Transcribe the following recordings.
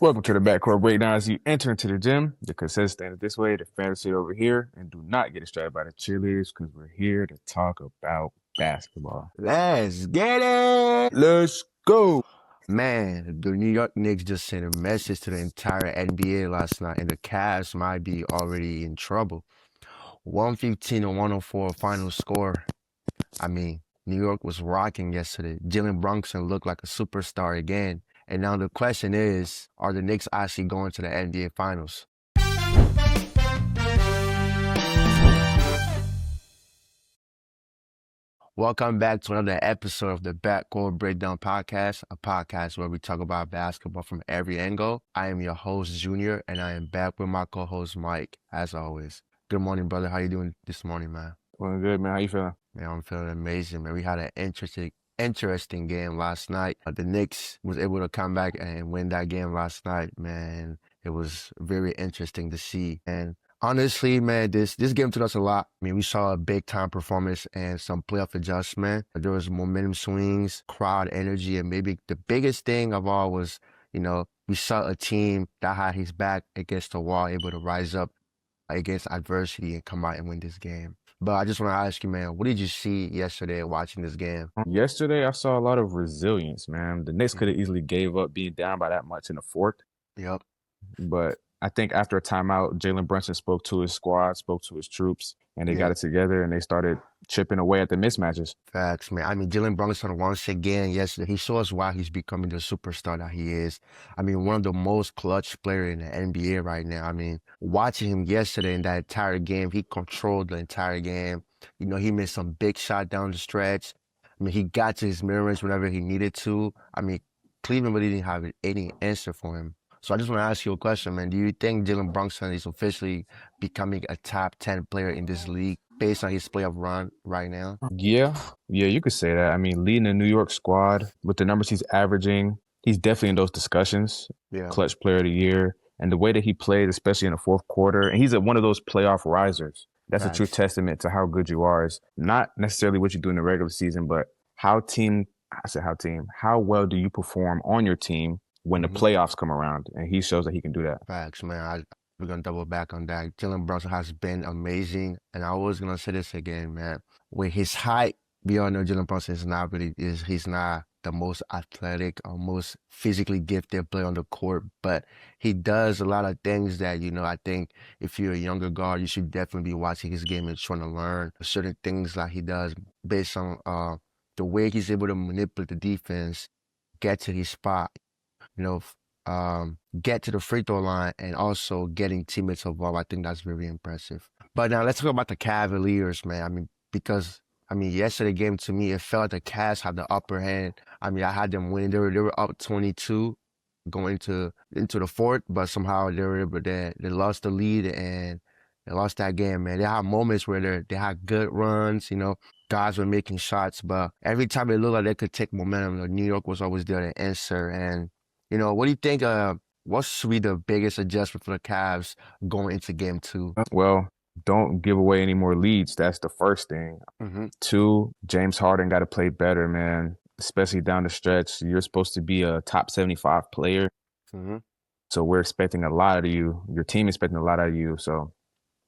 Welcome to the Backcourt Breakdown. As you enter into the gym, the consensus stands this way, the fantasy over here, and do not get distracted by the cheerleaders because we're here to talk about basketball. Let's get it. Let's go. Man, the New York Knicks just sent a message to the entire NBA last night, and the Cavs might be already in trouble. 115 to 104 final score. New York was rocking yesterday. Jalen Brunson looked like a superstar again. And now the question is, are the Knicks actually going to the NBA Finals? Welcome back to another episode of the Backcourt Breakdown Podcast, a podcast where we talk about basketball from every angle. I am your host, Junior, and I am back with my co-host, Mike, as always. Good morning, brother. How you doing this morning, man? Doing good, man. How you feeling? Man, I'm feeling amazing, man. We had an interesting game last night. The Knicks was able to come back and win that game last night, man. It was very interesting to see. And honestly, man, this game took us a lot. We saw a big-time performance and some playoff adjustment. There was momentum swings, crowd energy, and maybe the biggest thing of all was, we saw a team that had his back against the wall, able to rise up against adversity and come out and win this game. But I just want to ask you, man, what did you see yesterday watching this game? Yesterday, I saw a lot of resilience, man. The Knicks could have easily gave up being down by that much in the fourth. Yep. But I think after a timeout, Jalen Brunson spoke to his squad, spoke to his troops, and they got it together and they started chipping away at the mismatches. Facts, man. Jalen Brunson once again yesterday, he shows why he's becoming the superstar that he is. One of the most clutch players in the NBA right now. Watching him yesterday in that entire game, he controlled the entire game. He made some big shot down the stretch. He got to his mid-range whenever he needed to. Cleveland really didn't have any answer for him. So I just want to ask you a question, man. Do you think Jalen Brunson is officially becoming a top 10 player in this league based on his playoff run right now? Yeah, you could say that. Leading the New York squad with the numbers he's averaging, he's definitely in those discussions. Yeah. Clutch player of the year. And the way that he played, especially in the fourth quarter, and he's one of those playoff risers. That's a true testament to how good you are. It's not necessarily what you do in the regular season, but how well do you perform on your team when the playoffs come around? And he shows that he can do that. Facts, man. We're going to double back on that. Jalen Brunson has been amazing. And I was going to say this again, man. With his height, we all know Jalen Brunson he's not the most athletic or most physically gifted player on the court, but he does a lot of things that, I think if you're a younger guard, you should definitely be watching his game and trying to learn certain things that he does based on the way he's able to manipulate the defense, get to his spot, get to the free throw line, and also getting teammates involved. I think that's very impressive. But now let's talk about the Cavaliers, man. Because yesterday game to me, it felt like the Cavs had the upper hand. I had them winning. They were up 22 going into the fourth, but somehow they lost the lead and they lost that game, man. They had moments where they had good runs, guys were making shots, but every time it looked like they could take momentum, New York was always there to answer. And what do you think? What should be the biggest adjustment for the Cavs going into game 2? Well, don't give away any more leads. That's the first thing. 2, James Harden got to play better, man, especially down the stretch. You're supposed to be a top 75 player. So we're expecting a lot of you. Your team is expecting a lot out of you. So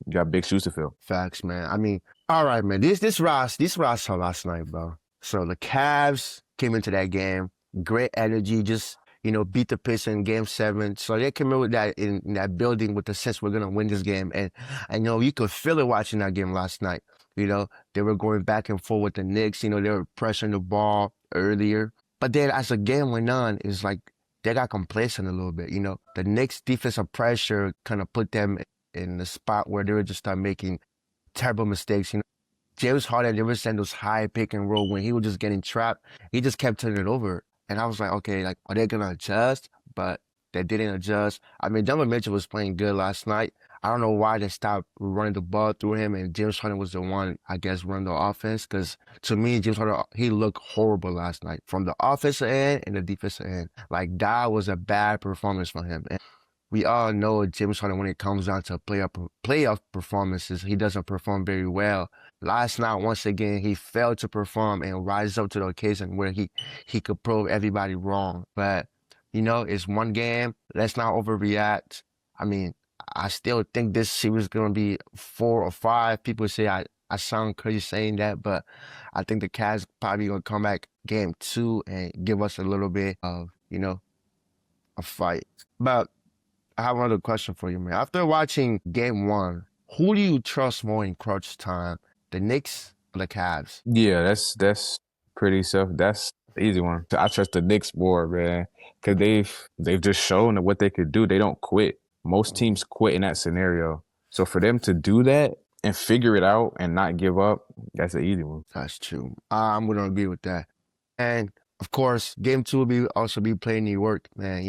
you got big shoes to fill. Facts, man. All right, man. This Ross last night, bro. So the Cavs came into that game, great energy, just beat the Pistons in game 7. So they came in with that in that building with the sense we're gonna win this game. And you could feel it watching that game last night. They were going back and forth with the Knicks. They were pressuring the ball earlier. But then as the game went on, it's like they got complacent a little bit. The Knicks defensive pressure kind of put them in the spot where they were just start making terrible mistakes. James Harden, they were sending those high pick and roll when he was just getting trapped. He just kept turning it over. And I was like, okay, are they going to adjust? But they didn't adjust. Donovan Mitchell was playing good last night. I don't know why they stopped running the ball through him, and James Harden was the one, I guess, running the offense. Because to me, James Harden, he looked horrible last night from the offensive end and the defensive end. That was a bad performance for him. And we all know James Harden, when it comes down to playoff performances, he doesn't perform very well. Last night, once again, he failed to perform and rise up to the occasion where he could prove everybody wrong. But It's one game. Let's not overreact. I mean, I still think this series is gonna be 4 or 5. People say I sound crazy saying that, but I think the Cavs probably gonna come back game 2 and give us a little bit of, a fight. But I have another question for you, man. After watching game 1, who do you trust more in crunch time? The Knicks or the Cavs? Yeah, that's pretty self. That's the easy one. I trust the Knicks more, man, because they've just shown what they could do. They don't quit. Most Mhm. teams quit in that scenario. So for them to do that and figure it out and not give up, that's an easy one. That's true. I'm gonna agree with that. And of course, game 2 will be also be playing New York, man.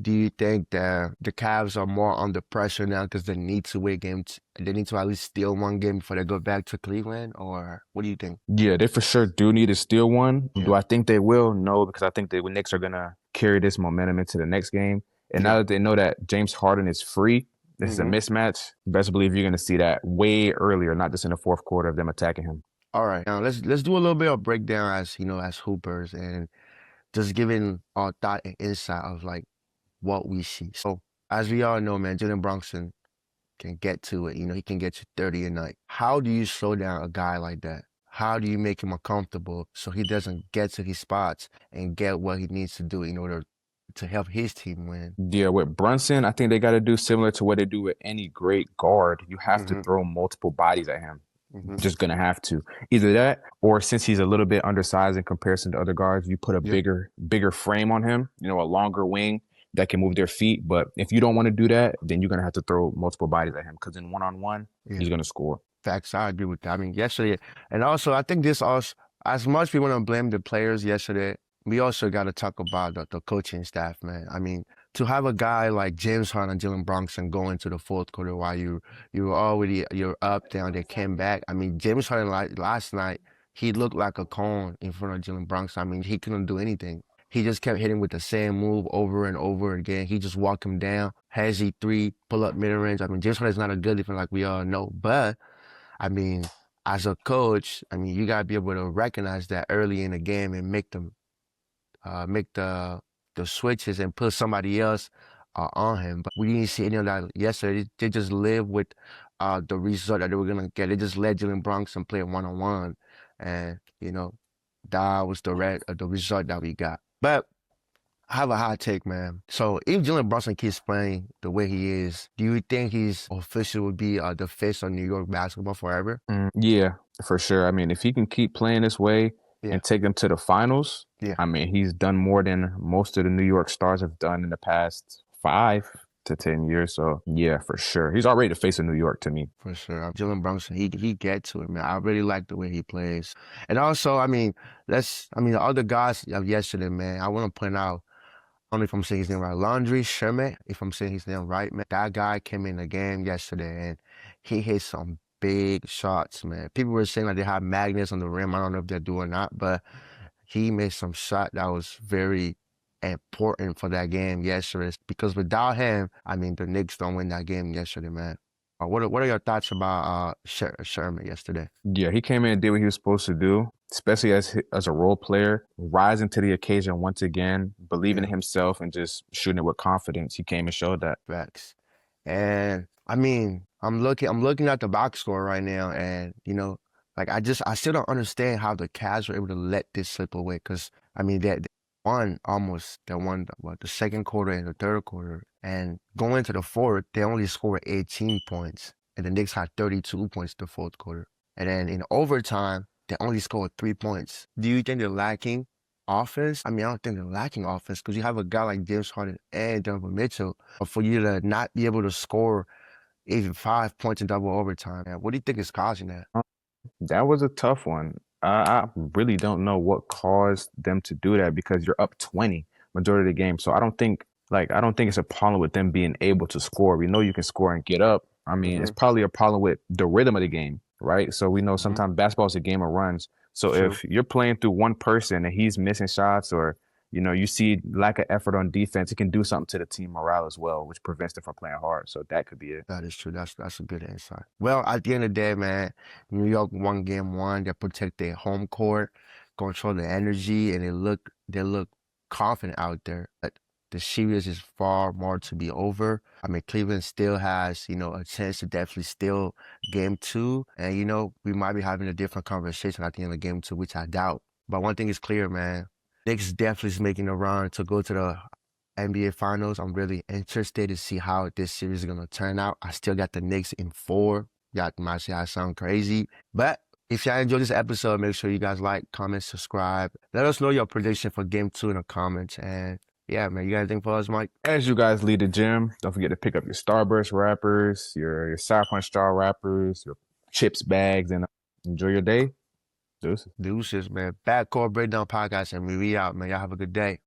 Do you think that the Cavs are more under pressure now because they need to win games? They need to at least steal one game before they go back to Cleveland, or what do you think? Yeah, they for sure do need to steal one. Yeah, Do I think they will? No, because I think the Knicks are gonna carry this momentum into the next game. And yeah. now that they know that James Harden is free, this is a hmm mismatch. Best believe you're gonna see that way earlier, not just in the fourth quarter of them attacking him. All right, now let's do a little bit of breakdown as as hoopers and just giving our thought and insight of like what we see. So as we all know, man, Jalen Brunson can get to it. He can get you 30 a night. How do you slow down a guy like that? How do you make him uncomfortable so he doesn't get to his spots and get what he needs to do in order to help his team win? Yeah, with Brunson, I think they got to do similar to what they do with any great guard. You have to hmm throw multiple bodies at him. hmm Just gonna have to either that, or since he's a little bit undersized in comparison to other guards, you put a Yeah, bigger frame on him. A longer wing that can move their feet. But if you don't want to do that, then you're gonna have to throw multiple bodies at him because in 1-on-1, yeah. he's gonna score. Facts. I agree with that. I mean, yesterday, and also I think this also, as much we want to blame the players yesterday, we also got to talk about the coaching staff, man. I mean, to have a guy like James Harden and Jalen Brunson go into the fourth quarter while you're up down, they came back. I mean, James Harden last night, he looked like a cone in front of Jalen Brunson. I mean, he couldn't do anything. He just kept hitting with the same move over and over again. He just walked him down. Hezzy three, pull up mid range. I mean, James Harden's not a good defender like we all know, but I mean, as a coach, I mean, you gotta be able to recognize that early in the game and make the switches and put somebody else on him. But we didn't see any of that yesterday. They just live with the result that they were gonna get. They just let Jalen Brunson play 1-on-1, and that was the result that we got. But I have a hot take, man. So if Jalen Brunson keeps playing the way he is, do you think he's officially would be the face of New York basketball forever? Yeah, for sure. I mean, if he can keep playing this way Yeah, and take them to the finals, yeah, I mean, he's done more than most of the New York stars have done in the past 5 to 10 years. So yeah, for sure. He's already the face of New York to me. for sure. Jalen Brunson, he get to it, man. I really like the way he plays. And also, I mean, the other guys of yesterday, man, I want to point out, I don't know if I'm saying his name right, Laundry Sherman, if I'm saying his name right, man. That guy came in the game yesterday and he hit some big shots, man. People were saying like they have magnets on the rim. I don't know if they do or not, but he made some shot that was very important for that game yesterday. Because without him, I mean, the Knicks don't win that game yesterday, man. What are your thoughts about Sherman yesterday? Yeah, he came in and did what he was supposed to do, especially as a role player, rising to the occasion once again, believing Yeah, in himself and just shooting it with confidence. He came and showed that. facts. And I mean, I'm looking at the box score right now, and like I still don't understand how the Cavs were able to let this slip away. Because I mean, they won the second quarter and the third quarter, and going into the fourth, they only scored 18 points, and the Knicks had 32 points in the fourth quarter, and then in overtime, they only scored 3 points. Do you think they're lacking offense? I mean, I don't think they're lacking offense because you have a guy like James Harden and Donovan Mitchell. But for you to not be able to score even 5 points in double overtime, man, what do you think is causing that? That was a tough one. I really don't know what caused them to do that because you're up 20 majority of the game. So I don't think it's a problem with them being able to score. We know you can score and get up. I mean, it's hmm probably a problem with the rhythm of the game, right? So we know hmm sometimes basketball is a game of runs. So True. if you're playing through one person and he's missing shots or you see lack of effort on defense, it can do something to the team morale as well, which prevents them from playing hard. So that could be it. That is true. That's a good insight. Well, at the end of the day, man, New York won game 1. They protect their home court, control the energy, and they look confident out there. But the series is far more to be over. I mean, Cleveland still has, a chance to definitely steal game 2. And, we might be having a different conversation at the end of game 2, which I doubt. But one thing is clear, man. Knicks definitely is making a run to go to the NBA Finals. I'm really interested to see how this series is going to turn out. I still got the Knicks in 4. Y'all might say I sound crazy. But if y'all enjoyed this episode, make sure you guys like, comment, subscribe. Let us know your prediction for game 2 in the comments. And yeah, man, you got anything for us, Mike? As you guys leave the gym, don't forget to pick up your Starburst wrappers, your Sour Punch Straw wrappers, your chips bags, and enjoy your day. Deuces. Deuces, man. Backcourt Breakdown Podcast, and we out, man. Y'all have a good day.